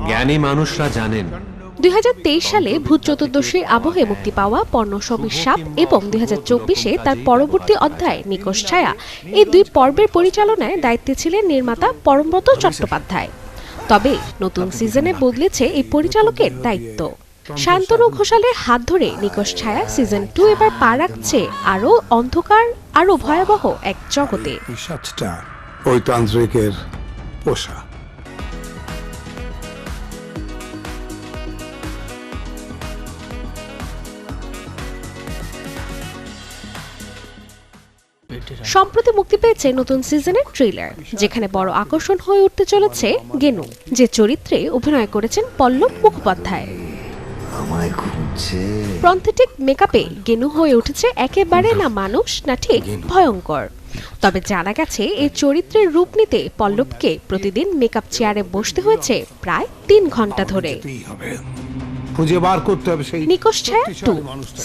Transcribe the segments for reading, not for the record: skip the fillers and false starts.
জ্ঞানী মানুষরা জানেন 2023 সালে ভূত চতুর্দশীর আবহে মুক্তি পাওয়া পর্ণশবীর সাপ এবং 2024-এ তার পরবর্তী অধ্যায় নিকষ ছায়া, এই দুই পর্বের পরিচালনায় দায়িত্বে ছিলেন নির্মাতা পরমব্রত চট্টোপাধ্যায়। তবে নতুন সিজনে বদলেছে এই পরিচালকের দায়িত্ব। শান্তনু ঘোষালের হাত ধরে নিকষ ছায়া সিজন 2 এবার পা রাখছে আরও অন্ধকার, আরও ভয়াবহ এক জগতে। পিশাচটা ওই তান্ত্রিকের পোষা। সম্প্রতি মুক্তি পেয়েছে নতুন সিজনের ট্রেলার, যেখানে বড় আকর্ষণ হয়ে উঠতে চলেছে গেনু, যে চরিত্রে অভিনয় করেছেন পল্লব মুখোপাধ্যায়। প্রন্থেটিক মেকআপে গেনু হয়ে উঠেছে একেবারে না মানুষ না ঠিক ভয়ঙ্কর। তবে জানা গেছে এই চরিত্রের রূপ নিতে পল্লবকে প্রতিদিন মেকআপ চেয়ারে বসতে হয়েছে প্রায় 3 ঘন্টা ধরে। খুঁজে বার করতে হবে সেই নিকষ ছায়া 2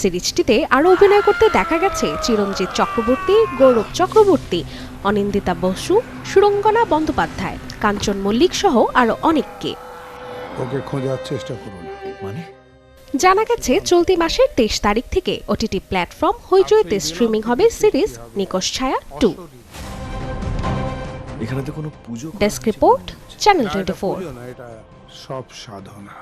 সিরিজটিতে আরো অভিনয় করতে দেখা গেছে চিরঞ্জিত চক্রবর্তী, গৌরব চক্রবর্তী, অনিন্দিতা বসু, সুরঙ্গনা বন্দ্যোপাধ্যায়, কাঞ্চন মল্লিক সহ আরো অনেককে। ওকে খোঁজার চেষ্টা করুন। মানে জানা গেছে চলতি মাসের 23 তারিখ থেকে ওটিটি প্ল্যাটফর্ম হইচইতে স্ট্রিমিং হবে সিরিজ নিকষ ছায়া 2। এখানে তো কোনো পুজো। Desk report, channel 24। এটা সব সাধনা।